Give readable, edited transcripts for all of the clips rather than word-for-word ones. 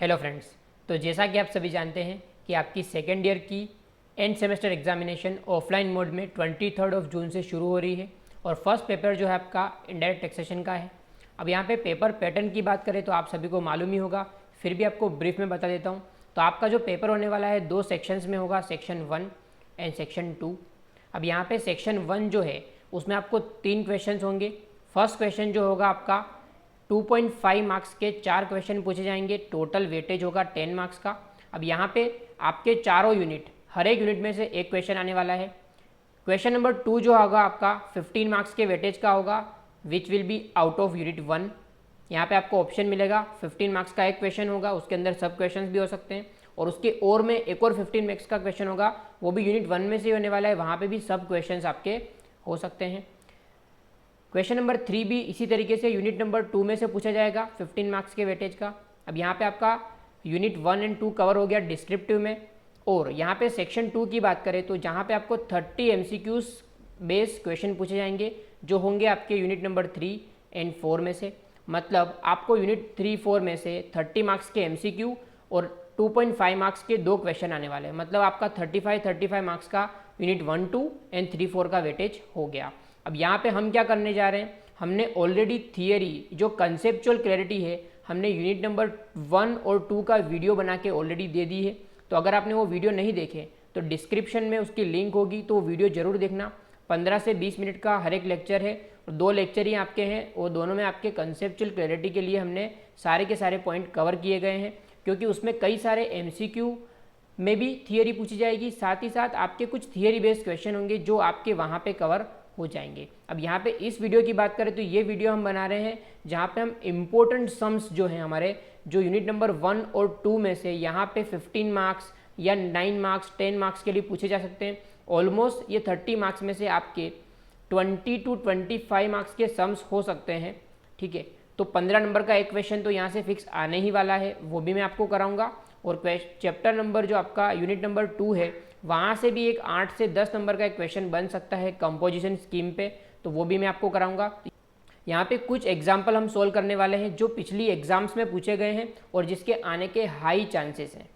Hello friends, तो जैसा कि आप सभी जानते हैं कि आपकी सेकेंड ईयर की end semester examination offline mode में 23 जून से शुरू हो रही है और फर्स्ट पेपर जो है आपका इनडायरेक्ट टैक्सेशन का है। अब यहाँ पे पेपर पैटर्न की बात करें तो आप सभी को मालूम ही होगा, फिर भी आपको ब्रीफ में बता देता हूँ। तो आपका जो पेपर होने वाला है 2 सेक्शंस में होगा, सेक्शन 1 एंड सेक्शन 2। अब यहाँ पे सेक्शन 1 जो है उसमें आपको 3 क्वेश्चन होंगे। फर्स्ट क्वेश्चन जो होगा आपका 2.5 मार्क्स के 4 क्वेश्चन पूछे जाएंगे, टोटल वेटेज होगा 10 मार्क्स का। अब यहाँ पे आपके चारों यूनिट, हर एक यूनिट में से एक क्वेश्चन आने वाला है। क्वेश्चन नंबर 2 जो होगा आपका 15 मार्क्स के वेटेज का होगा, which will be out of unit 1। यहाँ पे आपको ऑप्शन मिलेगा, 15 मार्क्स का एक क्वेश्चन होगा, उसके अंदर सब क्वेश्चन भी हो सकते हैं, और उसके और में एक और 15 मार्क्स का क्वेश्चन होगा, वो भी यूनिट 1 में से होने वाला है, वहाँ पे भी सब क्वेश्चन आपके हो सकते हैं। क्वेश्चन नंबर 3 भी इसी तरीके से यूनिट नंबर 2 में से पूछा जाएगा, 15 मार्क्स के वेटेज का। अब यहाँ पे आपका यूनिट 1 एंड 2 कवर हो गया डिस्क्रिप्टिव में। और यहाँ पे सेक्शन 2 की बात करें तो जहाँ पे आपको 30 MCQs बेस क्वेश्चन पूछे जाएंगे, जो होंगे आपके यूनिट नंबर 3 एंड 4 में से। मतलब आपको यूनिट 3, 4 में से 30 मार्क्स के MCQ और 2.5 मार्क्स के 2 क्वेश्चन आने वाले हैं। मतलब आपका 35 मार्क्स का यूनिट 1, 2 एंड 3, 4 का वेटेज हो गया। अब यहाँ पे हम क्या करने जा रहे हैं, हमने ऑलरेडी थियरी जो कंसेप्चुअल क्लैरिटी है, हमने यूनिट नंबर 1 और 2 का वीडियो बना के ऑलरेडी दे दी है। तो अगर आपने वो वीडियो नहीं देखे तो डिस्क्रिप्शन में उसकी लिंक होगी, तो वो वीडियो जरूर देखना। 15 से 20 मिनट का हर एक लेक्चर है और 2 लेक्चर ही आपके हैं, और दोनों में आपके कंसेप्चुअल क्लैरिटी के लिए हमने सारे के सारे पॉइंट कवर किए गए हैं, क्योंकि उसमें कई सारे MCQ में भी थियरी पूछी जाएगी, साथ ही साथ आपके कुछ थियरी बेस्ड क्वेश्चन होंगे जो आपके वहाँ पे कवर हो जाएंगे। अब यहाँ पे इस वीडियो की बात करें तो ये वीडियो हम बना रहे हैं जहाँ पे हम इम्पोर्टेंट सम्स जो हैं हमारे, जो यूनिट नंबर 1 और 2 में से यहाँ पे 15 मार्क्स या 9 मार्क्स 10 मार्क्स के लिए पूछे जा सकते हैं। ऑलमोस्ट ये 30 मार्क्स में से आपके 20 to 25 मार्क्स के सम्स हो सकते हैं, ठीक है। तो 15 नंबर का एक क्वेश्चन तो यहाँ से फिक्स आने ही वाला है, वो भी मैं आपको कराऊंगा। और चैप्टर नंबर जो आपका यूनिट नंबर 2 है, वहाँ से भी एक 8 से 10 नंबर का एक क्वेश्चन बन सकता है कंपोजिशन स्कीम पे, तो वो भी मैं आपको कराऊंगा। यहाँ पे कुछ एग्जाम्पल हम सोल्व करने वाले हैं जो पिछली एग्जाम्स में पूछे गए हैं और जिसके आने के हाई चांसेस हैं।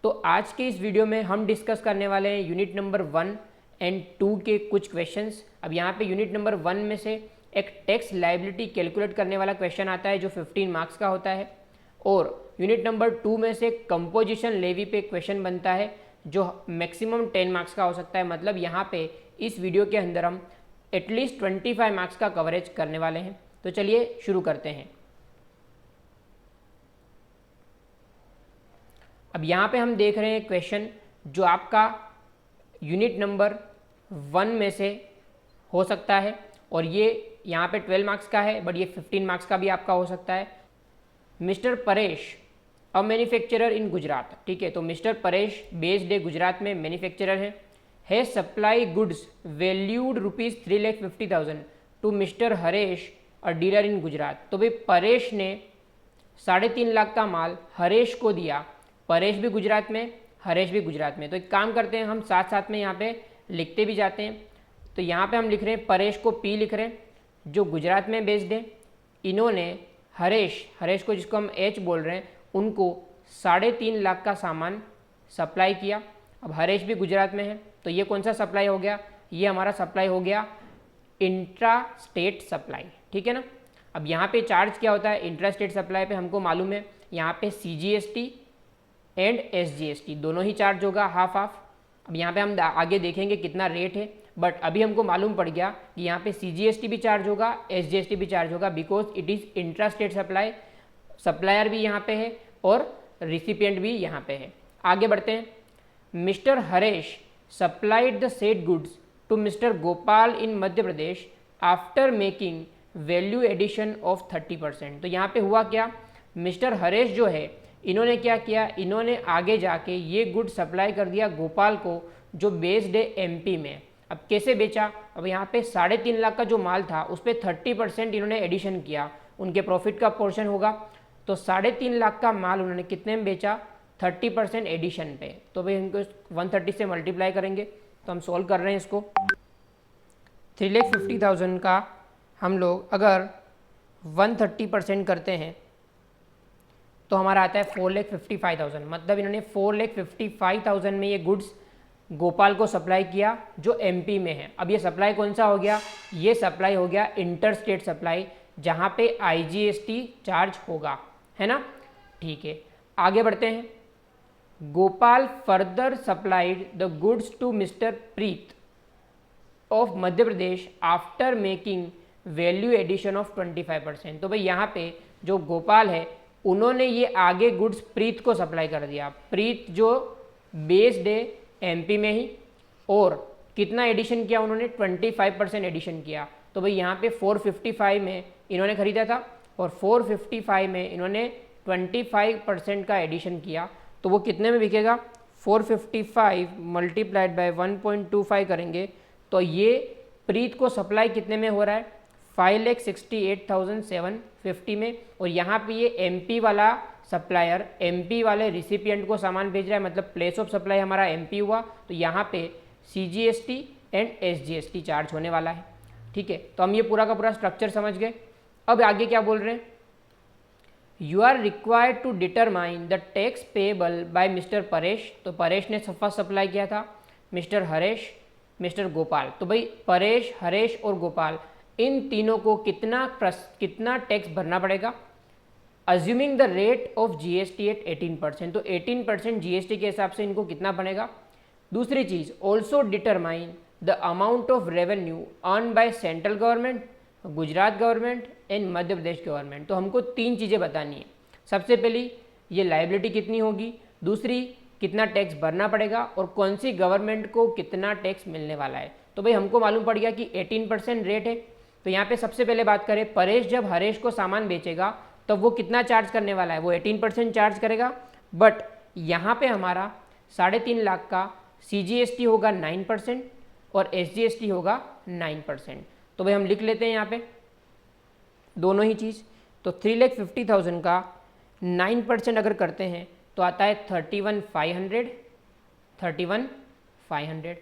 तो आज के इस वीडियो में हम डिस्कस करने वाले हैं यूनिट नंबर 1 एंड 2 के कुछ क्वेश्चंस। अब यहाँ पे यूनिट नंबर 1 में से एक टैक्स लायबिलिटी कैलकुलेट करने वाला क्वेश्चन आता है जो 15 मार्क्स का होता है, और यूनिट नंबर 2 में से कंपोजिशन लेवी पे क्वेश्चन बनता है जो मैक्सिमम 10 मार्क्स का हो सकता है। मतलब यहाँ पे इस वीडियो के अंदर हम एटलीस्ट 25 मार्क्स का कवरेज करने वाले हैं। तो चलिए शुरू करते हैं। अब यहाँ पे हम देख रहे हैं क्वेश्चन जो आपका यूनिट नंबर 1 में से हो सकता है, और ये यहाँ पे 12 मार्क्स का है, बट ये 15 मार्क्स का भी आपका हो सकता है। मिस्टर परेश अ मैन्युफैक्चरर इन गुजरात, ठीक है। तो मिस्टर परेश बेस्ड है गुजरात में, मैन्युफैक्चरर है। है supply goods valued ₹3,50,000 to mister Haresh a dealer in Gujarat. तो भाई परेश ने 3.5 लाख का माल हरेश को दिया। परेश भी गुजरात में, हरेश भी गुजरात में। तो एक काम करते हैं, हम साथ साथ में यहाँ पे लिखते भी जाते हैं। तो यहाँ पे हम लिख रहे हैं परेश को P लिख रहे हैं, जो गुजरात में बेस्ड है। इन्होंने हरेश को जिसको हम H बोल रहे हैं, उनको 3.5 लाख का सामान सप्लाई किया। अब हरेश भी गुजरात में है, तो ये कौन सा सप्लाई हो गया, ये हमारा सप्लाई हो गया इंट्रा स्टेट सप्लाई, ठीक है ना। अब यहाँ पे चार्ज क्या होता है इंट्रा स्टेट सप्लाई पे, हमको मालूम है यहाँ पे CGST एंड SGST दोनों ही चार्ज होगा हाफ हाफ। अब यहाँ पे हम आगे देखेंगे कितना रेट है, बट अभी हमको मालूम पड़ गया कि यहाँ पे CGST भी चार्ज होगा, SGST भी चार्ज होगा, because it is intra state supply. Supplier भी यहाँ पे है और रिसिपिएंट भी यहाँ पे है। आगे बढ़ते हैं। Mister Haresh supplied the said goods to mister Gopal in Madhya Pradesh after making value addition of 30%। तो यहाँ पे हुआ क्या, मिस्टर हरेश जो है इन्होंने क्या किया, इन्होंने आगे जाके ये गुड सप्लाई कर दिया गोपाल को, जो बेस्ड है MP में। अब कैसे बेचा, अब यहाँ पे 3.5 लाख का जो माल था उस पर 30% इन्होंने एडिशन किया, उनके प्रॉफिट का पोर्शन होगा। तो 3.5 लाख का माल उन्होंने कितने में बेचा, 30% एडिशन पे। तो भाई इनको 130 से मल्टीप्लाई करेंगे, तो हम सॉल्व कर रहे हैं इसको। 3,50,000 का हम लोग अगर 130% करते हैं तो हमारा आता है 4,55,000, मतलब इन्होंने 4,55,000 में ये गुड्स गोपाल को सप्लाई किया जो एमपी में है। अब ये सप्लाई कौन सा हो गया, ये सप्लाई हो गया इंटर स्टेट सप्लाई, जहाँ पे आईजीएसटी चार्ज होगा, है ना। ठीक है, आगे बढ़ते हैं। Gopal further supplied the goods to mister Preet of Madhya Pradesh after making value addition of 25%। तो भाई यहाँ पे जो गोपाल है उन्होंने ये आगे गुड्स प्रीत को सप्लाई कर दिया। प्रीत जो बेस्ड है एमपी में ही, और कितना एडिशन किया उन्होंने, 25% एडिशन किया। तो भाई यहाँ पे 455 में इन्होंने खरीदा था और 455 में इन्होंने 25% का एडिशन किया, तो वो कितने में बिकेगा, 455 मल्टीप्लाइड बाय 1.25 करेंगे तो ये प्रीत को सप्लाई कितने में हो रहा है, 5,68,750 में। और यहाँ पे ये एमपी वाला सप्लायर एमपी वाले रिसिपिएंट को सामान भेज रहा है, मतलब प्लेस ऑफ सप्लाई हमारा एमपी हुआ, तो यहाँ पे सीजीएसटी एंड एसजीएसटी चार्ज होने वाला है। ठीक है, तो हम ये पूरा का पूरा स्ट्रक्चर समझ गए। अब आगे क्या बोल रहे हैं, you are required to determine the tax payable by mister Paresh. तो परेश ने फर्स्ट सप्लाई किया था, मिस्टर हरेश, मिस्टर गोपाल। तो भाई परेश, हरेश और गोपाल इन तीनों को कितना टैक्स भरना पड़ेगा, assuming the rate of GST at 18%। तो 18% जीएसटी के हिसाब से इनको कितना बनेगा। दूसरी चीज, also determine the amount of revenue earn by central government, Gujarat government and Madhya Pradesh government. तो हमको तीन चीज़ें बतानी है। सबसे पहली ये लायबिलिटी कितनी होगी, दूसरी कितना टैक्स भरना पड़ेगा, और कौन सी गवर्नमेंट को कितना टैक्स मिलने वाला है। तो भाई हमको मालूम पड़ गया कि 18% रेट है। तो यहाँ पे सबसे पहले बात करें, परेश जब हरेश को सामान बेचेगा तब वो कितना चार्ज करने वाला है, वो 18% चार्ज करेगा। बट यहाँ पे हमारा 3.5 लाख का सीजीएसटी होगा 9% और एसजीएसटी होगा 9%। तो भाई हम लिख लेते हैं यहाँ पे दोनों ही चीज़। तो 3,50,000 का 9% अगर करते हैं तो आता है 31,500।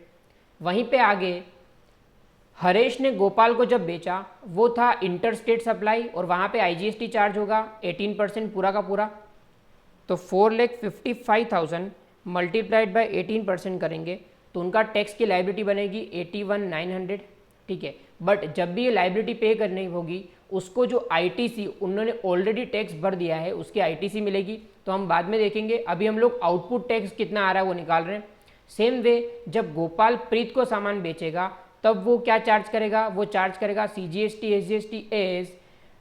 वहीं पे आगे हरेश ने गोपाल को जब बेचा वो था इंटर स्टेट सप्लाई, और वहाँ पे आईजीएसटी चार्ज होगा 18% पूरा का पूरा। तो 4,55,000 मल्टीप्लाइड बाय 18% करेंगे तो उनका टैक्स की लायबिलिटी बनेगी 81,900। ठीक है, बट जब भी ये लायबिलिटी पे करनी होगी उसको जो आईटीसी उन्होंने ऑलरेडी टैक्स भर दिया है उसकी आईटीसी मिलेगी, तो हम बाद में देखेंगे। अभी हम लोग आउटपुट टैक्स कितना आ रहा है वो निकाल रहे हैं। सेम वे जब गोपाल प्रीत को सामान बेचेगा तब वो क्या चार्ज करेगा, वो चार्ज करेगा CGST SGST as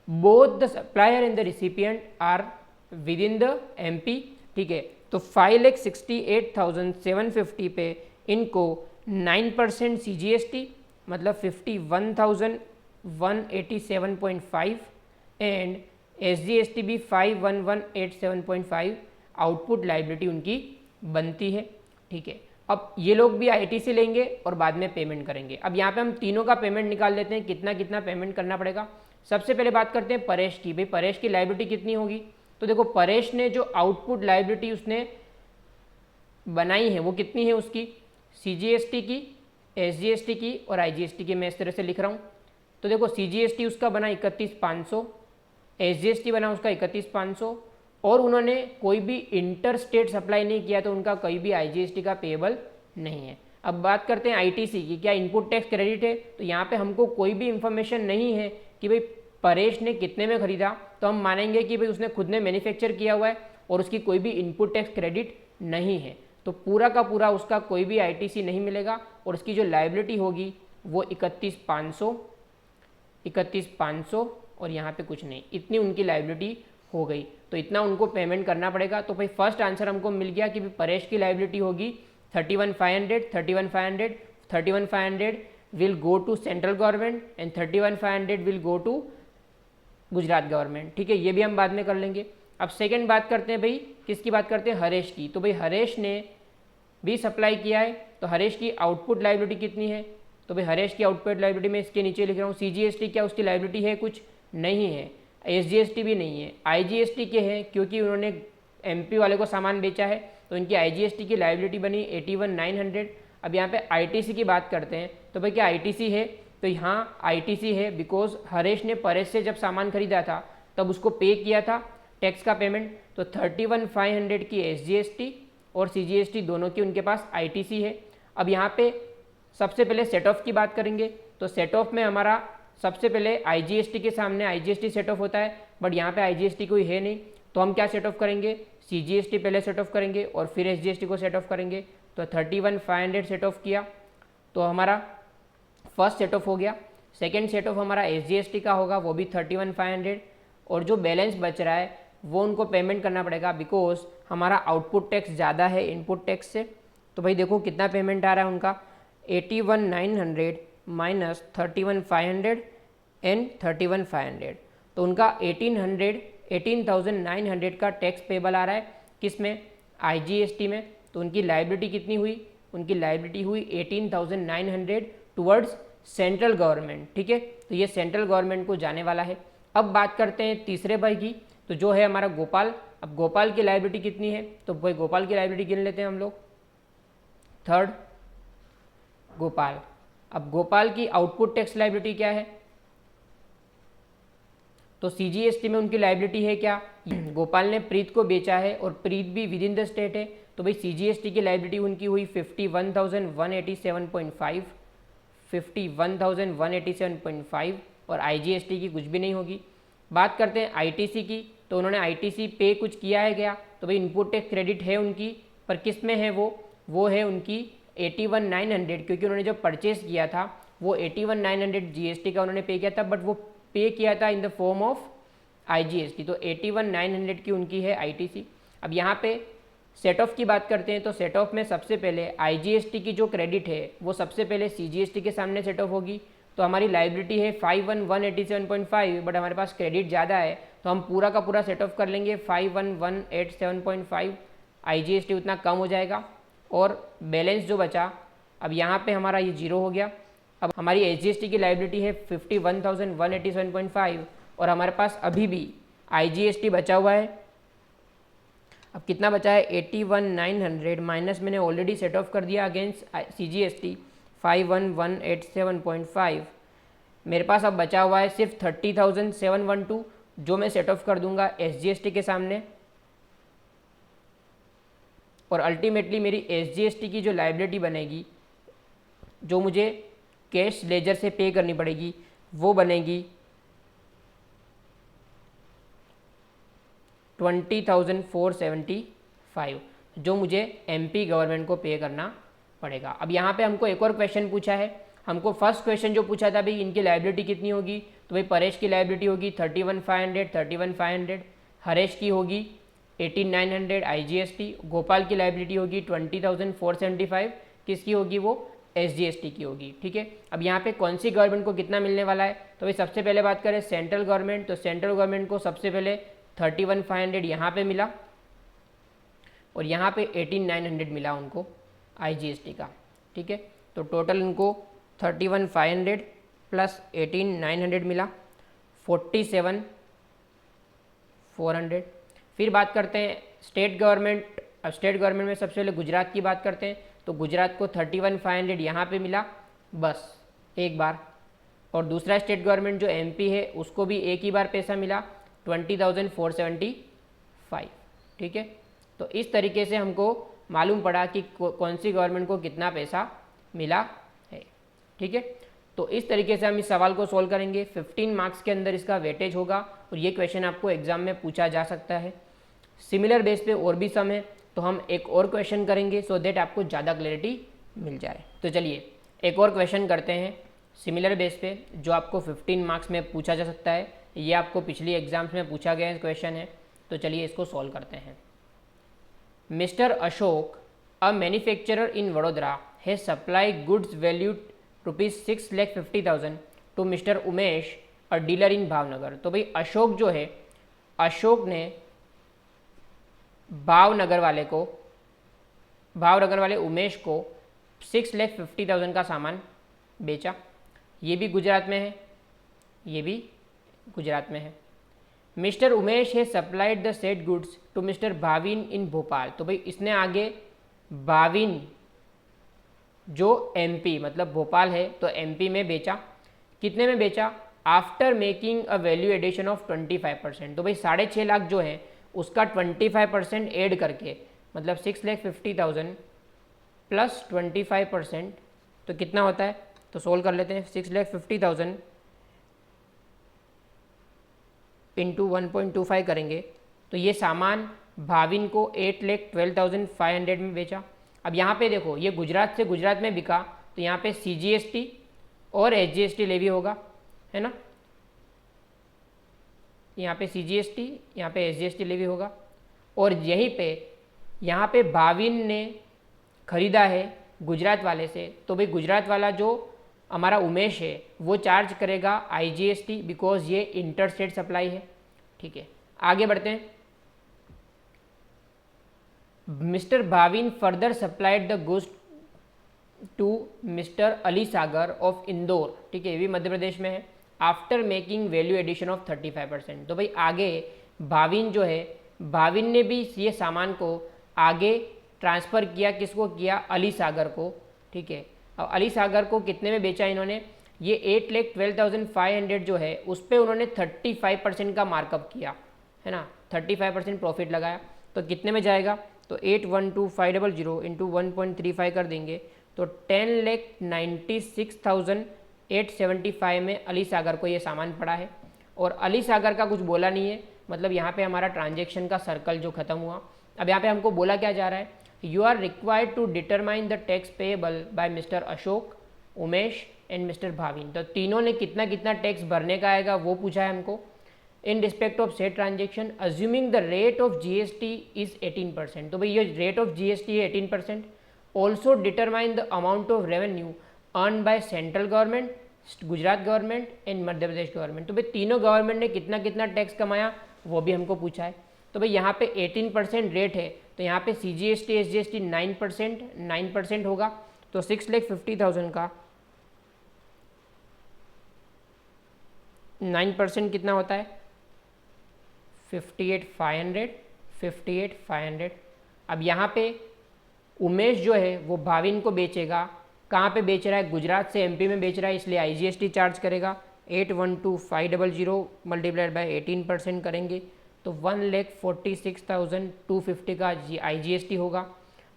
both the supplier and the recipient are within the MP. ठीक है, तो 5,68,750 पे इनको 9% सीजीएसटी मतलब 51,187.5 एंड एसजीएसटी भी 5,1187.5 आउटपुट लायबिलिटी उनकी बनती है। ठीक है, अब ये लोग भी आईटीसी लेंगे और बाद में पेमेंट करेंगे। अब यहाँ पे हम तीनों का पेमेंट निकाल लेते हैं, कितना कितना पेमेंट करना पड़ेगा। सबसे पहले बात करते हैं परेश की। भाई परेश की लायबिलिटी कितनी होगी, तो देखो परेश ने जो आउटपुट लायबिलिटी उसने बनाई है वो कितनी है उसकी, सीजीएसटी की, एसजीएसटी की और आईजीएसटी की। मैं इस तरह से लिख रहा हूँ। तो देखो सीजीएसटी उसका बना 31,500, एसजीएसटी बना उसका 31,500, और उन्होंने कोई भी इंटर स्टेट सप्लाई नहीं किया तो उनका कोई भी आईजीएसटी का पेएबल नहीं है। अब बात करते हैं आईटीसी की, क्या इनपुट टैक्स क्रेडिट है, तो यहाँ पे हमको कोई भी इंफॉर्मेशन नहीं है कि भाई परेश ने कितने में खरीदा, तो हम मानेंगे कि भाई उसने खुद ने मैन्युफैक्चर किया हुआ है और उसकी कोई भी इनपुट टैक्स क्रेडिट नहीं है, तो पूरा का पूरा उसका कोई भी आईटीसी नहीं मिलेगा और उसकी जो लायबिलिटी होगी वो 31,500 और यहाँ पे कुछ नहीं, इतनी उनकी लायबिलिटी हो गई। तो इतना उनको पेमेंट करना पड़ेगा। तो भाई फर्स्ट आंसर हमको मिल गया कि परेश की लायबिलिटी होगी 31,500 will go to central government and 31,500 will go to Gujarat government. ठीक है, ये भी हम बाद में कर लेंगे। अब सेकंड बात करते हैं भाई, किसकी बात करते हैं, हरेश की। तो भाई हरेश ने भी सप्लाई किया है, तो हरेश की आउटपुट लायबिलिटी कितनी है, तो भाई हरेश की आउटपुट लायबिलिटी में इसके नीचे लिख रहा हूँ। सीजीएसटी क्या उसकी लायबिलिटी है, कुछ नहीं है, एसजीएसटी भी नहीं है, आईजीएसटी के हैं क्योंकि उन्होंने एमपी वाले को सामान बेचा है तो इनकी आईजीएसटी की लायबिलिटी बनी 81,900। अब यहाँ पे आईटीसी की बात करते हैं, तो भाई क्या आईटीसी है, तो यहाँ आईटीसी है बिकॉज हरेश ने परेश से जब सामान खरीदा था तब उसको पे किया था, टैक्स का पेमेंट, तो 31,500 की SGST और CGST दोनों की उनके पास ITC है। अब यहाँ पे सबसे पहले सेट ऑफ की बात करेंगे, तो सेट ऑफ में हमारा सबसे पहले IGST के सामने IGST सेट ऑफ होता है, बट यहाँ पे IGST कोई है नहीं, तो हम क्या सेट ऑफ करेंगे, CGST पहले सेट ऑफ करेंगे और फिर SGST को सेट ऑफ करेंगे। तो 31,500 सेट ऑफ किया तो हमारा फर्स्ट सेट ऑफ हो गया। सेकेंड सेट ऑफ हमारा SGST का होगा, वो भी 31,500, और जो बैलेंस बच रहा है वो उनको पेमेंट करना पड़ेगा, बिकॉज हमारा आउटपुट टैक्स ज़्यादा है इनपुट टैक्स से। तो भाई देखो कितना पेमेंट आ रहा है उनका, 81,900 माइनस 31,500 एंड 31,500, तो उनका 18,900 का टैक्स पेबल आ रहा है, किस में, IGST में। तो उनकी लाइबिलिटी कितनी हुई, उनकी लाइबिलिटी हुई 18,900 टुवर्ड्स सेंट्रल गवर्नमेंट, ठीक है। तो ये सेंट्रल गवर्नमेंट को जाने वाला है। अब बात करते हैं तीसरे भाई की, तो जो है हमारा गोपाल। अब गोपाल की लाइबिलिटी कितनी है, तो भाई गोपाल की लाइबिलिटी गिन लेते हैं हम लोग। थर्ड गोपाल, अब गोपाल की आउटपुट टैक्स लाइबिलिटी क्या है, तो CGST में उनकी लाइबिलिटी है क्या, गोपाल ने प्रीत को बेचा है और प्रीत भी विद इन द स्टेट है, तो भाई CGST की लाइबिलिटी उनकी हुई 51,187.5, 51,187.5, और IGST की कुछ भी नहीं होगी। बात करते हैं ITC की, तो उन्होंने ITC पे कुछ किया है क्या, तो भाई इनपुट टैक्स क्रेडिट है उनकी, पर किस में है वो है उनकी 81,900, क्योंकि उन्होंने जो परचेस किया था वो 81,900 GST का उन्होंने पे किया था, बट वो पे किया था in the form of IGST, तो 81,900 की उनकी है ITC। अब यहाँ पे सेट ऑफ की बात करते हैं, तो सेट ऑफ में सबसे पहले IGST की जो क्रेडिट है वो सबसे पहले CGST के सामने सेट ऑफ होगी। तो हमारी लाइबिलिटी है 51,187.5, बट हमारे पास क्रेडिट ज़्यादा है, तो हम पूरा का पूरा सेट ऑफ कर लेंगे 51,187.5, IGST उतना कम हो जाएगा, और बैलेंस जो बचा, अब यहाँ पे हमारा ये जीरो हो गया। अब हमारी SGST की लाइबिलिटी है 51,187.5, और हमारे पास अभी भी IGST बचा हुआ है। अब कितना बचा है, 81,900 माइनस मैंने ऑलरेडी सेट ऑफ कर दिया अगेंस्ट CGST 51,187.5। मेरे पास अब बचा हुआ है सिर्फ 30,712, जो मैं सेट ऑफ कर दूंगा SGST के सामने, और अल्टीमेटली मेरी SGST की जो लाइबिलिटी बनेगी, जो मुझे कैश लेजर से पे करनी पड़ेगी, वो बनेगी 20,475, जो मुझे MP गवर्नमेंट को पे करना पड़ेगा। अब यहाँ पे हमको एक और क्वेश्चन पूछा है, हमको फर्स्ट क्वेश्चन जो पूछा था भाई इनकी लाइबिलिटी कितनी होगी, तो भाई परेश की लाइबिलिटी होगी 31,500, हरेश की होगी 18,900 IGST, गोपाल की लाइबिलिटी होगी 20,475, किसकी होगी, वो SGST की होगी, ठीक है। अब यहाँ पे कौन सी गवर्नमेंट को कितना मिलने वाला है, तो भाई सबसे पहले बात करें सेंट्रल गवर्नमेंट, तो सेंट्रल गवर्नमेंट को सबसे पहले 31,500 यहाँ पे मिला, और यहाँ पे 18,900 मिला उनको IGST का, ठीक है। तो टोटल उनको 31,500 प्लस 18,900 मिला 47,400। फिर बात करते हैं स्टेट गवर्नमेंट। अब स्टेट गवर्नमेंट में सबसे पहले गुजरात की बात करते हैं, तो गुजरात को 31,500 यहाँ पे मिला बस एक बार, और दूसरा स्टेट गवर्नमेंट जो MP है उसको भी एक ही बार पैसा मिला 20,475, ठीक है। तो इस तरीके से हमको मालूम पड़ा कि कौन सी गवर्नमेंट को कितना पैसा मिला है, ठीक है। तो इस तरीके से हम इस सवाल को सॉल्व करेंगे। 15 मार्क्स के अंदर इसका वेटेज होगा, और ये क्वेश्चन आपको एग्जाम में पूछा जा सकता है। सिमिलर बेस पे और भी सम है, तो हम एक और क्वेश्चन करेंगे सो दैट आपको ज़्यादा क्लैरिटी मिल जाए। तो चलिए एक और क्वेश्चन करते हैं सिमिलर बेस पे, जो आपको 15 मार्क्स में पूछा जा सकता है। ये आपको पिछली एग्जाम्स में पूछा गया क्वेश्चन है, तो चलिए इसको सॉल्व करते हैं। Mister Ashok, a manufacturer in Vadodara, has supply goods valued ₹6,50,000 to mister Umesh, a dealer in Bhavnagar. तो भाई अशोक जो है, अशोक ने भावनगर वाले उमेश को 6,50,000 का सामान बेचा। ये भी गुजरात में है, ये भी गुजरात में है। मिस्टर उमेश है supplied the set goods to mister Bhavin in Bhopal. तो भाई इसने आगे भाविन जो MP मतलब भोपाल है, तो MP में बेचा। कितने में बेचा, after making a value addition of 25%। तो भाई 6.5 लाख जो है उसका 25% ऐड करके, मतलब 6,50,000 प्लस 25%, तो कितना होता है, तो सोल्व कर लेते हैं। 6,50,000 इंटू 1.25 करेंगे तो ये सामान भाविन को 8,12,500 में बेचा। अब यहाँ पे देखो, ये गुजरात से गुजरात में बिका, तो यहाँ पे CGST और SGST लेवी होगा, है ना। यहाँ पे CGST, यहाँ पे SGST लेवी होगा। और यहीं पे यहाँ पे भाविन ने खरीदा है गुजरात वाले से, तो भाई गुजरात वाला जो हमारा उमेश है वो चार्ज करेगा IGST, बिकॉज ये इंटर स्टेट सप्लाई है। ठीक है, आगे बढ़ते हैं। Mister Bhavin further supplied the goods to mister Ali Sagar of Indore, ठीक है, ये भी मध्य प्रदेश में है, after making value addition of 35%। तो भाई आगे भाविन जो है, भाविन ने भी ये सामान को आगे ट्रांसफ़र किया, किसको किया, अली सागर को। ठीक है, अब अली सागर को कितने में बेचा इन्होंने, ये 8,12,500 जो है उस पर उन्होंने 35% का मार्कअप किया, है ना, 35% प्रॉफिट लगाया। तो कितने में जाएगा, तो 8,12,500 इंटू 1.35 कर देंगे तो 10,96,875 में अली सागर को ये सामान पड़ा है। और अली सागर का कुछ बोला नहीं है, मतलब यहाँ पे हमारा ट्रांजेक्शन का सर्कल जो खत्म हुआ। अब यहाँ पे हमको बोला क्या जा रहा है, you are required to determine the tax payable by mister Ashok, Umesh and mister Bhavin. तो तीनों ने कितना कितना टैक्स भरने का आएगा वो पूछा है हमको। In respect of set transaction assuming the rate of GST is 18%। तो भाई ये रेट ऑफ GST है 18%। Also determine the amount of revenue earn by central government, Gujarat government and Madhya Pradesh government. तो भाई तीनों गवर्नमेंट ने कितना कितना टैक्स कमाया वो भी हमको पूछा है। तो भाई यहाँ पे 18% रेट है, तो यहाँ पे CGST SGST 9% होगा। तो 6,50,000 का 9% कितना होता है, 58,500। अब यहाँ पे उमेश जो है वो भाविन को बेचेगा, कहाँ पे बेच रहा है, गुजरात से MP में बेच रहा है, इसलिए IGST चार्ज करेगा। 8,12,500 मल्टीप्लाइड बाय 18% करेंगे तो 1,46,250 का IGST होगा।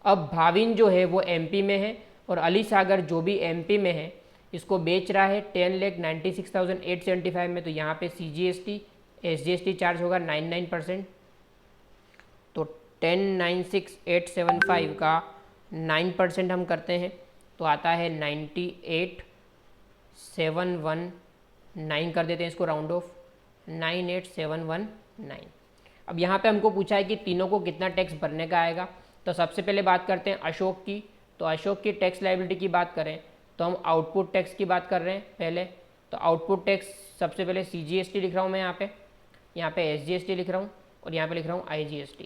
अब भाविन जो है वो MP में है और अली सागर जो भी MP में है इसको बेच रहा है 10,96,875 में, तो यहाँ पे CGST SGST चार्ज होगा 99%। तो 10,96,875 का 9% हम करते हैं तो आता है 98,719 कर देते हैं, इसको राउंड ऑफ 98,719। अब यहाँ पे हमको पूछा है कि तीनों को कितना टैक्स भरने का आएगा। तो सबसे पहले बात करते हैं अशोक की। तो अशोक की टैक्स लायबिलिटी की बात करें तो हम आउटपुट टैक्स की बात कर रहे हैं पहले। तो आउटपुट टैक्स सबसे पहले CGST लिख रहा हूँ मैं, यहाँ पे SGST लिख रहा हूँ और यहाँ पे लिख रहा हूँ IGST।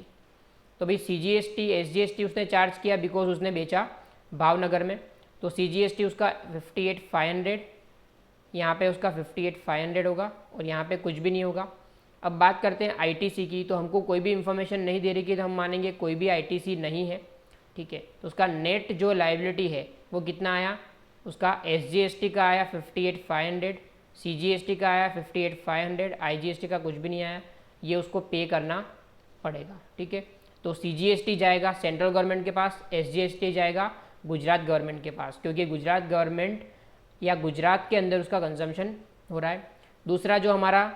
तो भाई CGST SGST उसने चार्ज किया बिकॉज उसने बेचा भावनगर में, तो CGST उसका 58,500, यहाँ पे उसका 58,500 होगा और यहाँ पे कुछ भी नहीं होगा। अब बात करते हैं ITC की। तो हमको कोई भी इंफॉर्मेशन नहीं दे रही कि तो हम मानेंगे कोई भी ITC नहीं है, ठीक है। तो उसका नेट जो लाइबिलिटी है वो कितना आया, उसका SGST का आया 58,500, CGST का आया 58,500, IGST का कुछ भी नहीं आया, ये उसको पे करना पड़ेगा, ठीक है। तो CGST जाएगा सेंट्रल गवर्नमेंट के पास, SGST जाएगा गुजरात गवर्नमेंट के पास, क्योंकि गुजरात गवर्नमेंट या गुजरात के अंदर उसका कंजम्पशन हो रहा है। दूसरा जो हमारा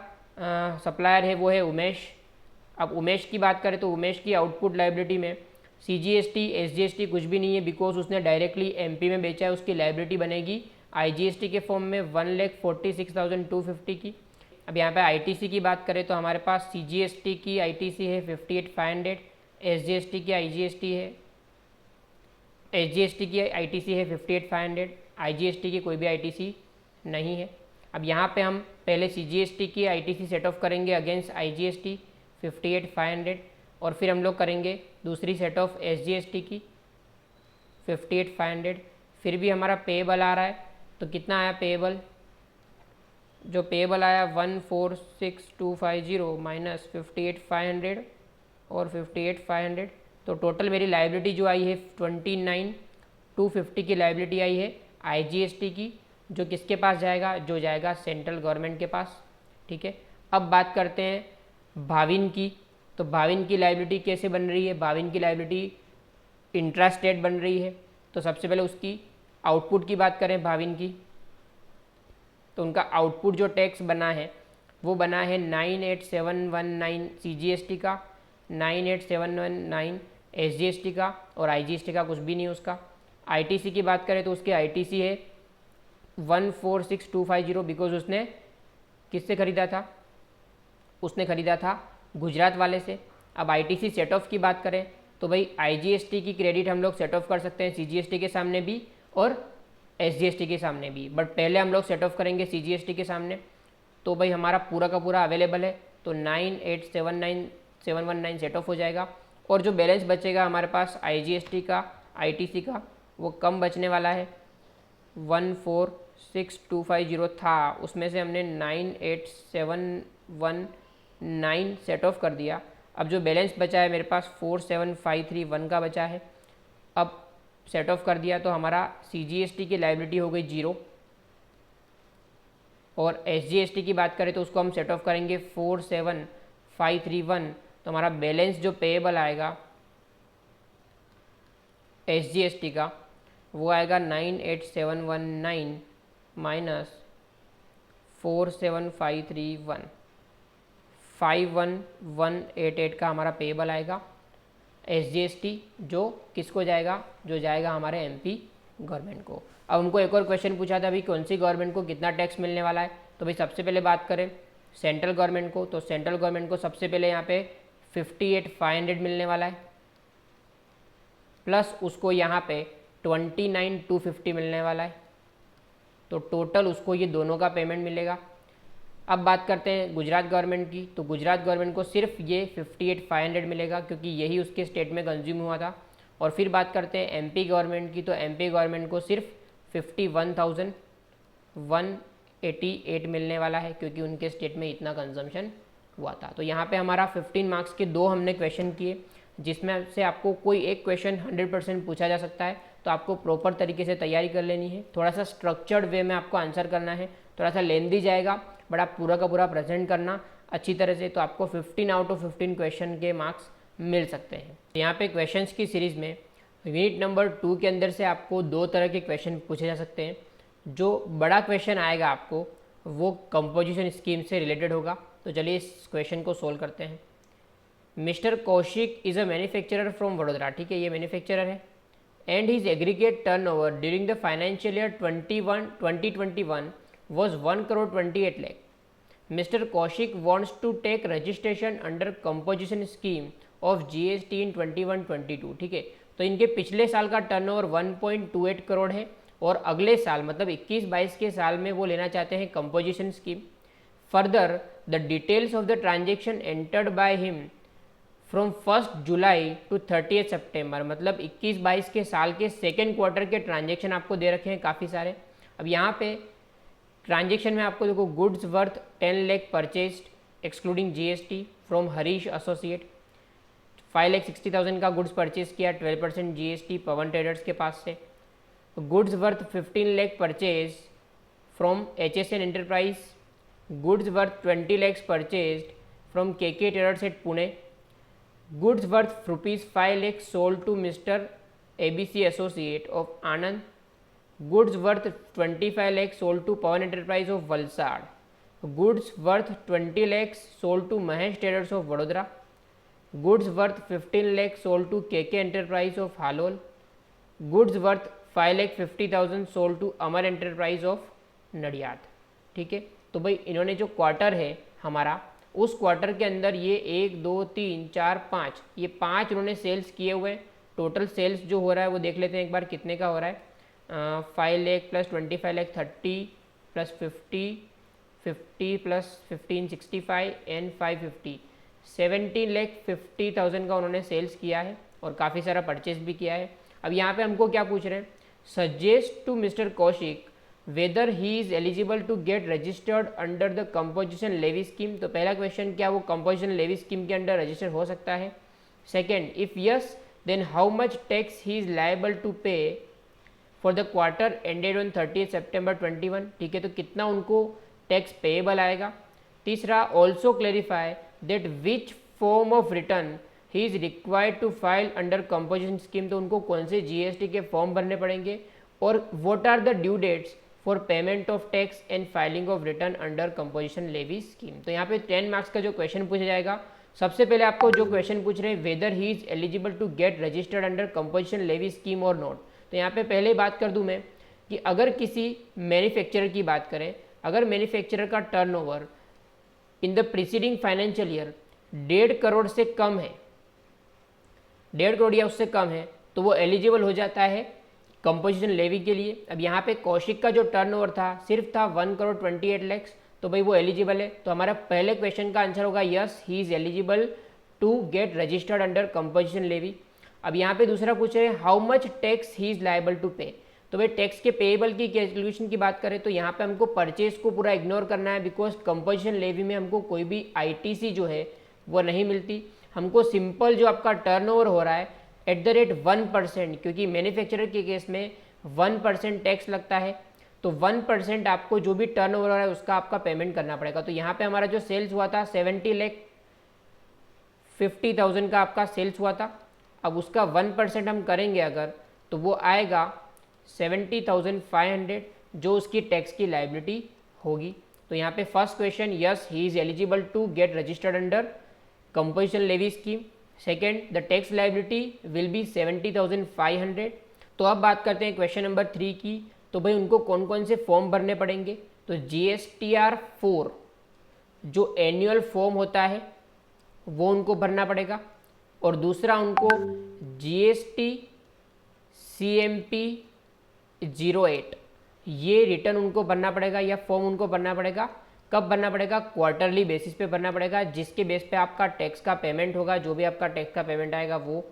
सप्लायर है वो है उमेश। अब उमेश की बात करें तो उमेश की आउटपुट लाइबिलिटी में CGST SGST कुछ भी नहीं है बिकॉज उसने डायरेक्टली MP में बेचा है, उसकी लाइबिलिटी बनेगी IGST के फॉर्म में 1,46,250 की। अब यहाँ पे ITC की बात करें तो हमारे पास CGST की ITC है 58,500, SGST की IGST है SGST की ITC है 58,500, IGST की कोई भी ITC नहीं है। अब यहाँ पे हम पहले CGST की ITC सेट ऑफ करेंगे अगेंस्ट IGST 58,500 और फिर हम लोग करेंगे दूसरी सेट ऑफ SGST की 58,500। फिर भी हमारा पेएबल आ रहा है, तो कितना आया पेएबल, जो पेएबल आया 146,250 माइनस 58,500 और 58,500, तो टोटल मेरी लाइबिलिटी जो आई है 29,250 की लाइबिलिटी आई है IGST की जो किसके पास जाएगा, जो जाएगा सेंट्रल गवर्नमेंट के पास। ठीक है, अब बात करते हैं भाविन की। तो भाविन की लाइबिलिटी कैसे बन रही है, भाविन की लाइबिलिटी इंट्रा स्टेट बन रही है। तो सबसे पहले उसकी आउटपुट की बात करें भाविन की, तो उनका आउटपुट जो टैक्स बना है वो बना है 98719 CGST का, 98719 SGST का, और IGST का कुछ भी नहीं उसका। ITC की बात करें तो उसकी ITC है 146250, बिकॉज उसने किससे ख़रीदा था, उसने ख़रीदा था गुजरात वाले से। अब ITC सेट ऑफ की बात करें तो भाई IGST की क्रेडिट हम लोग सेट ऑफ कर सकते हैं CGST के सामने भी और SGST के सामने भी, बट पहले हम लोग सेट ऑफ करेंगे CGST के सामने। तो भाई हमारा पूरा का पूरा अवेलेबल है, तो 9879719 सेट ऑफ हो जाएगा, और जो बैलेंस बचेगा हमारे पास IGST का, ITC का, वो कम बचने वाला है। 146250 था, उसमें से हमने 98719 सेट ऑफ कर दिया। अब जो बैलेंस बचा है मेरे पास 47531 का बचा है। अब सेट ऑफ कर दिया तो हमारा CGST की लाइबिलिटी हो गई 0, और SGST की बात करें तो उसको हम सेट ऑफ करेंगे 47531, तो हमारा बैलेंस जो पेएबल आएगा SGST का वो आएगा 98719 माइनस 47531, 51188 का हमारा पेएबल आएगा SGST, जो किसको जाएगा, जो जाएगा हमारे MP गवर्नमेंट को। अब उनको एक और क्वेश्चन पूछा था, अभी कौन सी गवर्नमेंट को कितना टैक्स मिलने वाला है। तो भाई सबसे पहले बात करें सेंट्रल गवर्नमेंट को, तो सेंट्रल गवर्नमेंट को सबसे पहले यहाँ पे 58,500 मिलने वाला है, प्लस उसको यहाँ पे 29,250 मिलने वाला है, तो टोटल उसको ये दोनों का पेमेंट मिलेगा। अब बात करते हैं गुजरात गवर्नमेंट की, तो गुजरात गवर्नमेंट को सिर्फ ये 58,500 मिलेगा, क्योंककि यही उसके स्टेट में कंज्यूम हुआ था। और फिर बात करते हैं MP गवर्नमेंट की, तो MP गवर्नमेंट को सिर्फ 51,188 मिलने वाला है, क्योंकि उनके स्टेट में इतना कंजम्पशन हुआ था। तो यहाँ पे हमारा 15 मार्क्स के दो हमने क्वेश्चन किए, जिसमें से आपको कोई एक क्वेश्चन 100% पूछा जा सकता है, तो आपको प्रॉपर तरीके से तैयारी कर लेनी है। थोड़ा सा स्ट्रक्चर्ड वे में आपको आंसर करना है, थोड़ा सा लेंदी जाएगा, बट आप पूरा का पूरा प्रेजेंट करना अच्छी तरह से, तो आपको 15 आउट ऑफ 15 क्वेश्चन के मार्क्स मिल सकते हैं। यहाँ पे क्वेश्चंस की सीरीज़ में यूनिट नंबर 2 के अंदर से आपको दो तरह के क्वेश्चन पूछे जा सकते हैं। जो बड़ा क्वेश्चन आएगा आपको वो कंपोजिशन स्कीम से रिलेटेड होगा। तो चलिए इस क्वेश्चन को सोल्व करते हैं। Mister Kaushik is a manufacturer from Vadodara, ठीक है, ये मैन्युफैक्चरर है, and his aggregate turnover during the financial year 2021 was 1,28 lakh. Mr. Kaushik wants to take registration under composition scheme of GST in 21-22, ठीक है। तो इनके पिछले साल का टर्नओवर 1.28 करोड़ है, और अगले साल मतलब 21-22 के साल में वो लेना चाहते हैं composition scheme. Further the details of the transaction entered by him from 1 July to 30 September, मतलब 21-22 के साल के सेकेंड क्वार्टर के ट्रांजेक्शन आपको दे रखे हैं काफ़ी सारे। अब यहाँ पे ट्रांजेक्शन में आपको देखो goods worth 10 lakh purchased excluding GST from Harish associate, 5,60,000 का गुड्स परचेज किया, 12% GST पवन ट्रेडर्स के पास से। Goods worth 15 lakh purchase from HSN enterprise, goods worth 20 lakhs purchased from KK traders at Pune, goods worth ₹5 lakhs sold to mister ABC associate of Anand, goods worth 25 lakhs sold to Pawan enterprise of Valsad, goods worth 20 lakhs sold to Mahesh traders of Vadodara, goods worth 15 lakhs sold to KK enterprise of Halol, goods worth 5,50,000 sold to Amar enterprise of Nadiad, ठीक है। तो भाई इन्होंने जो quarter है हमारा, उस quarter के अंदर ये 1 2 3 4 5 ये 5 इन्होंने सेल्स किए हुए हैं। टोटल सेल्स जो हो रहा है वो देख लेते हैं एक बार कितने का हो रहा है। 5 lakh plus 25 lakh 30 plus 50 plus 15 65 and 550 17,50,000 का उन्होंने सेल्स किया है, और काफ़ी सारा परचेज भी किया है। अब यहाँ पे हमको क्या पूछ रहे हैं, suggest to mister Kaushik whether he is eligible to get registered under the composition levy scheme. तो पहला क्वेश्चन, क्या वो कंपोजिशन लेवी स्कीम के अंडर रजिस्टर हो सकता है। Second, if yes then how much tax he is liable to pay for the quarter ended on 30 सितंबर 21, ठीक है, तो कितना उनको टैक्स पेएबल आएगा। तीसरा, also clarify that which form of return he is required to file under composition scheme, तो उनको कौन से जीएसटी के फॉर्म भरने पड़ेंगे, और what are the due dates for payment of tax and filing of return under composition levy scheme. तो यहाँ पे 10 मार्क्स का जो क्वेश्चन पूछा जाएगा, सबसे पहले आपको जो क्वेश्चन पूछ रहे हैं, whether he is eligible to get registered under composition levy scheme और नॉट। तो यहाँ पे पहले बात कर दूं मैं कि अगर किसी मैन्युफैक्चरर की बात करें, अगर मैन्युफैक्चरर का turnover in the preceding financial year 1.5 crore से कम है, 1.5 करोड़ या उससे कम है, तो वो एलिजिबल हो जाता है कंपोजिशन लेवी के लिए। अब यहाँ पे कौशिक का जो टर्नओवर था सिर्फ था 1 करोड़ 28 लाख, तो भाई वो एलिजिबल है। तो हमारा पहले क्वेश्चन का आंसर होगा yes, he is eligible to get registered under composition levy. अब यहाँ पे दूसरा पूछ रहे हैं how much tax he is liable to pay. तो भाई टैक्स के पेएबल की कैलकुलेशन की बात करें तो यहाँ पे हमको परचेज को पूरा इग्नोर करना है, बिकॉज कंपोजिशन लेवी में हमको कोई भी आईटीसी जो है वो नहीं मिलती। हमको सिंपल जो आपका टर्नओवर हो रहा है एट द रेट 1%, क्योंकि मैन्युफैक्चरर के केस में 1% टैक्स लगता है, तो 1% आपको जो भी टर्नओवर हो रहा है उसका आपका पेमेंट करना पड़ेगा। तो यहाँ पे हमारा जो सेल्स हुआ था 70,50,000 का आपका सेल्स हुआ था। अब उसका 1% हम करेंगे अगर, तो वो आएगा 70,500, जो उसकी टैक्स की लायबिलिटी होगी। तो यहाँ पे first question yes, he is eligible to get registered under composition levy scheme. Second, the tax liability will be 70,500। तो अब बात करते हैं क्वेश्चन नंबर 3 की। तो भाई उनको कौन कौन से फॉर्म भरने पड़ेंगे, तो GSTR 4 जो एनुअल फॉर्म होता है वो उनको भरना पड़ेगा, और दूसरा उनको GST CMP 08 ये रिटर्न उनको भरना पड़ेगा या फॉर्म उनको भरना पड़ेगा। कब भरना पड़ेगा, क्वार्टरली बेसिस पे भरना पड़ेगा, जिसके बेस पे आपका टैक्स का पेमेंट होगा, जो भी आपका टैक्स का पेमेंट आएगा वो।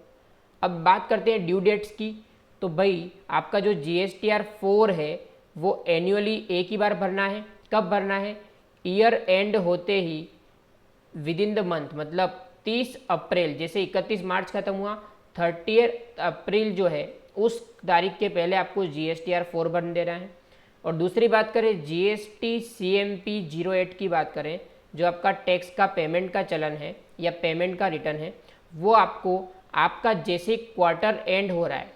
अब बात करते हैं ड्यू डेट्स की। तो भाई आपका जो GSTR 4 है वो एनुअली एक ही बार भरना है। कब भरना है, ईयर एंड होते ही विद इन द मंथ, मतलब 30 अप्रैल, जैसे 31 मार्च खत्म हुआ, 30 अप्रैल जो है उस तारीख के पहले आपको GSTR 4 भर देना है। और दूसरी बात करें GST CMP 08 की बात करें, जो आपका टैक्स का पेमेंट का चलन है या पेमेंट का रिटर्न है, वो आपको आपका जैसे क्वार्टर एंड हो रहा है,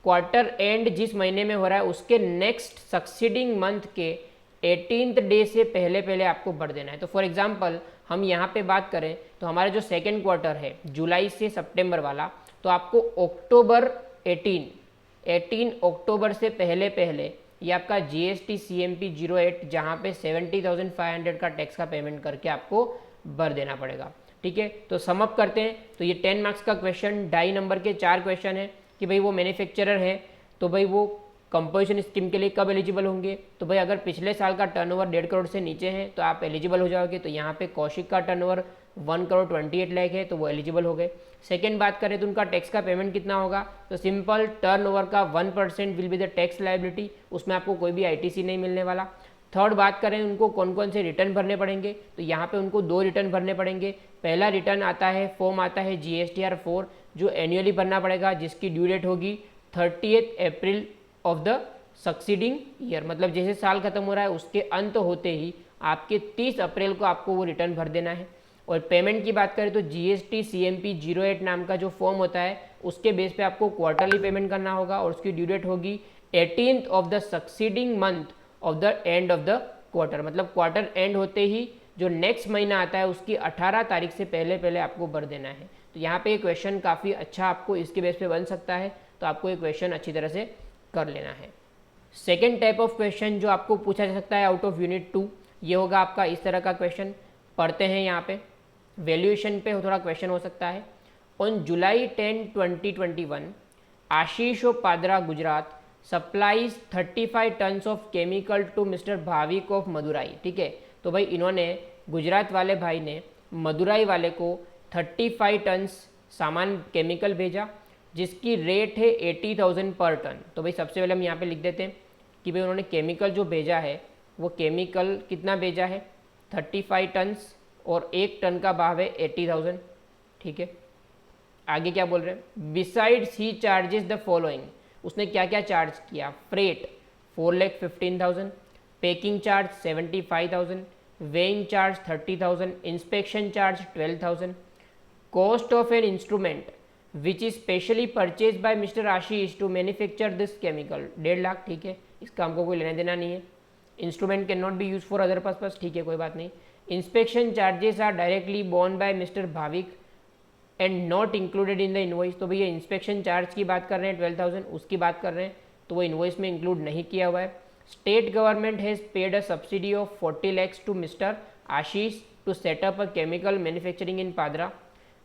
क्वार्टर एंड जिस महीने में हो रहा है उसके नेक्स्ट सक्सीडिंग मंथ के 18th डे से पहले पहले आपको भर देना है। तो फॉर एग्जांपल हम यहाँ पे बात करें तो हमारा जो सेकेंड क्वार्टर है जुलाई से सितंबर वाला, तो आपको अक्टूबर 18 अक्टूबर से पहले पहले ये आपका GST CMP 08 जहाँ पे 70,500 का टैक्स का पेमेंट करके आपको भर देना पड़ेगा। ठीक है, तो समअप करते हैं। तो ये 10 मार्क्स का क्वेश्चन, 2.5 नंबर के 4 क्वेश्चन है कि भाई वो मैन्युफैक्चरर है तो भाई वो कंपोजिशन स्कीम के लिए कब एलिजिबल होंगे। तो भाई अगर पिछले साल का टर्नओवर 1.5 करोड़ से नीचे है तो आप एलिजिबल हो जाओगे। तो यहाँ पे कौशिक का टर्नओवर 1 करोड़ 28 लाख है तो वो एलिजिबल हो गए। सेकेंड बात करें तो उनका टैक्स का पेमेंट कितना होगा, तो सिंपल टर्नओवर का 1% will be the tax liability, उसमें आपको कोई भी ITC नहीं मिलने वाला। थर्ड बात करें उनको कौन कौन से रिटर्न भरने पड़ेंगे, तो यहाँ पे उनको 2 रिटर्न भरने पड़ेंगे। पहला रिटर्न आता है, फॉर्म आता है GSTR 4 जो एनुअली भरना पड़ेगा, जिसकी ड्यू डेट होगी 30 अप्रैल ऑफ द सक्सीडिंग ईयर, मतलब जैसे साल खत्म हो रहा है उसके अंत होते ही आपके 30 अप्रैल को आपको वो रिटर्न भर देना है। और पेमेंट की बात करें तो GST CMP 08 नाम का जो फॉर्म होता है उसके बेस पे आपको क्वार्टरली पेमेंट करना होगा और उसकी ड्यू डेट होगी 18th of the succeeding month of the end of the quarter, मतलब क्वार्टर एंड होते ही जो नेक्स्ट महीना आता है उसकी 18 तारीख से पहले पहले आपको भर देना है। तो यहाँ पे क्वेश्चन काफ़ी अच्छा आपको इसके बेस पे बन सकता है, तो आपको ये क्वेश्चन अच्छी तरह से कर लेना है। सेकेंड टाइप ऑफ क्वेश्चन जो आपको पूछा जा सकता है आउट ऑफ यूनिट 2, ये होगा आपका इस तरह का क्वेश्चन। पढ़ते हैं यहाँ पे, वैल्यूएशन पे थोड़ा क्वेश्चन हो सकता है। On July 10, 2021 Ashish Padra Gujarat supplies 35 tons of chemical to mister Bhavik of Madurai. ठीक है, तो भाई इन्होंने गुजरात वाले भाई ने मदुराई वाले को 35 टन्स सामान केमिकल भेजा, जिसकी रेट है 80,000 पर टन। तो भाई सबसे पहले हम यहाँ पे लिख देते हैं कि भाई उन्होंने केमिकल जो भेजा है वो केमिकल कितना भेजा है 35 टन्स, और 1 टन का भाव है 80,000। ठीक है, आगे क्या बोल रहे हैं, besides he charges the following, उसने क्या क्या चार्ज किया, freight 4,15,000, packing charge 75,000, weighing charge 30,000, inspection charge 12,000, cost of an instrument which is specially purchase by mister Ashish to manufacture this chemical 1.5 lakh, ठीक है, इसका हमको कोई लेना देना नहीं है। Instrument can not be use for other purpose, ठीक है, कोई बात नहीं। Inspection charges are directly borne bye mister Bhavik and not included in the invoice, तो भैया इंस्पेक्शन चार्ज की बात कर रहे हैं 12,000, उसकी बात कर रहे हैं, तो वो इनवॉइस में इंक्लूड नहीं किया हुआ है। State government has paid a subsidy of 40 lakhs to mister Ashish to set up a chemical manufacturing in Padra,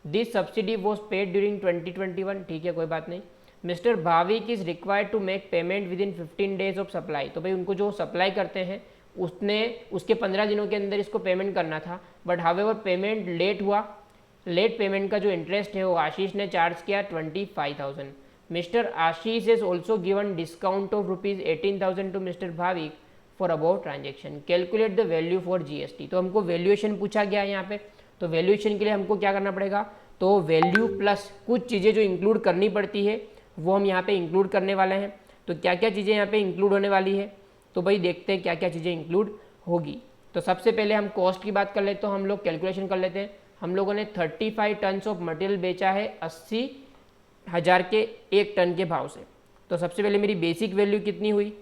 this subsidy was paid during 2021, ठीक है, कोई बात नहीं। Mister Bhavik is required to make payment within 15 days of supply, तो भाई उनको जो supply करते हैं उसके 15 दिनों के अंदर इसको पेमेंट करना था, बट हावेवर पेमेंट लेट हुआ। लेट पेमेंट का जो इंटरेस्ट है वो आशीष ने चार्ज किया 25,000। Mister Ashish is also given discount of ₹18,000 to mister Bhavik for about transaction, calculate the value for GST, तो हमको वैल्यूएशन पूछा गया है यहाँ पे, तो वैल्यूएशन के लिए हमको क्या करना पड़ेगा, तो वैल्यू प्लस कुछ चीज़ें जो इंक्लूड करनी पड़ती है वो हम यहाँ पे इंक्लूड करने वाले हैं। तो क्या क्या चीज़ें यहाँ पे इंक्लूड होने वाली है, तो भाई देखते हैं क्या क्या चीज़ें इंक्लूड होगी। तो सबसे पहले हम कॉस्ट की बात कर लेते, तो हम लोग कैलकुलेशन कर लेते हैं। हम लोगों ने 35 टन्स ऑफ मटेरियल बेचा है 80,000 के 1 टन के भाव से, तो सबसे पहले मेरी बेसिक वैल्यू कितनी हुई,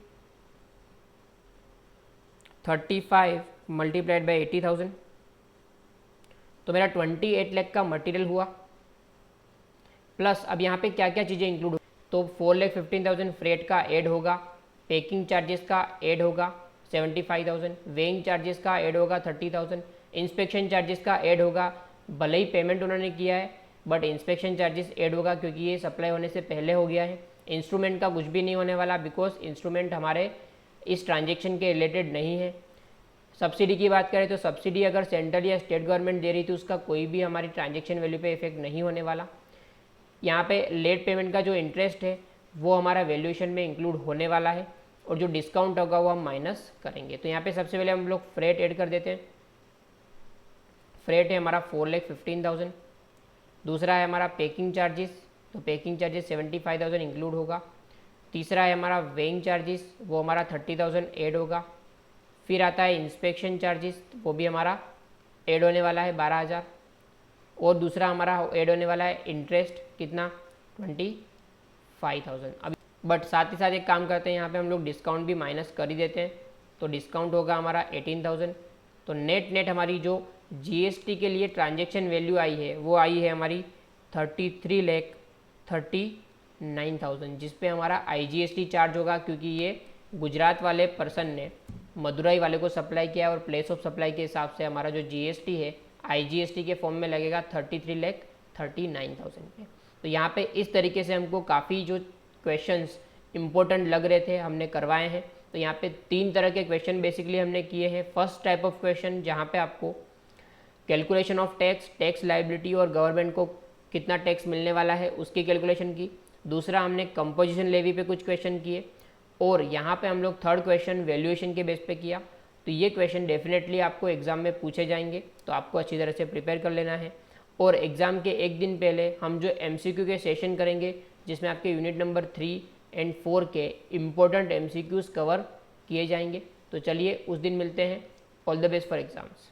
35 मल्टीप्लाइड बाई 80,000, तो मेरा 28 लाख का मटेरियल हुआ। प्लस अब यहाँ पे क्या क्या चीज़ें इंक्लूड हो, तो 4,15,000 फ्रेट का ऐड होगा, पैकिंग चार्जेस का ऐड होगा 75,000, वेइंग चार्जेस का ऐड होगा 30,000, इंस्पेक्शन चार्जेस का ऐड होगा, भले ही पेमेंट उन्होंने किया है बट इंस्पेक्शन चार्जेस ऐड होगा क्योंकि ये सप्लाई होने से पहले हो गया है। इंस्ट्रूमेंट का कुछ भी नहीं होने वाला बिकॉज इंस्ट्रूमेंट हमारे इस ट्रांजेक्शन के रिलेटेड नहीं है। सब्सिडी की बात करें तो सब्सिडी अगर सेंट्रल या स्टेट गवर्नमेंट दे रही थी उसका कोई भी हमारी ट्रांजेक्शन वैल्यू पे इफेक्ट नहीं होने वाला। यहाँ पे लेट पेमेंट का जो इंटरेस्ट है वो हमारा वैल्यूएशन में इंक्लूड होने वाला है और जो डिस्काउंट होगा वो हम माइनस करेंगे। तो यहाँ पे सबसे पहले हम लोग फ्रेट ऐड कर देते हैं। फ्रेट है हमारा 4,15,000। दूसरा है हमारा पैकिंग चार्जेस, तो पैकिंग चार्जेस 75,000 इंक्लूड होगा। तीसरा है हमारा वेइंग चार्जेस, वो हमारा 30,000 ऐड होगा। फिर आता है इंस्पेक्शन चार्जेस, वो भी हमारा ऐड होने वाला है 12,000। और दूसरा हमारा ऐड होने वाला है इंटरेस्ट, कितना 25,000। अब बट साथ ही साथ एक काम करते हैं, यहाँ पे हम लोग डिस्काउंट भी माइनस कर ही देते हैं, तो डिस्काउंट होगा हमारा 18,000। तो नेट हमारी जो GST के लिए ट्रांजेक्शन वैल्यू आई है वो आई है हमारी 33,39,000, जिस पे हमारा IGST चार्ज होगा क्योंकि ये गुजरात वाले पर्सन ने मदुरई वाले को सप्लाई किया और प्लेस ऑफ सप्लाई के हिसाब से हमारा जो GST है IGST के फॉर्म में लगेगा 33,39,000 पे। तो यहाँ पे इस तरीके से हमको काफ़ी जो क्वेश्चंस इंपॉर्टेंट लग रहे थे हमने करवाए हैं। तो यहाँ पे 3 तरह के क्वेश्चन बेसिकली हमने किए हैं। फर्स्ट टाइप ऑफ क्वेश्चन जहाँ पे आपको calculation of tax, tax liability और गवर्नमेंट को कितना टैक्स मिलने वाला है उसकी कैलकुलेशन की। दूसरा हमने कंपोजिशन लेवी पे कुछ क्वेश्चन किए और यहाँ पे हम लोग थर्ड क्वेश्चन वैल्यूएशन के बेस पे किया। तो ये क्वेश्चन डेफिनेटली आपको एग्जाम में पूछे जाएंगे, तो आपको अच्छी तरह से प्रिपेयर कर लेना है। और एग्ज़ाम के एक दिन पहले हम जो MCQ के सेशन करेंगे जिसमें आपके यूनिट नंबर 3 और 4 के इम्पोर्टेंट MCQs कवर किए जाएंगे। तो चलिए उस दिन मिलते हैं। All the best for exams.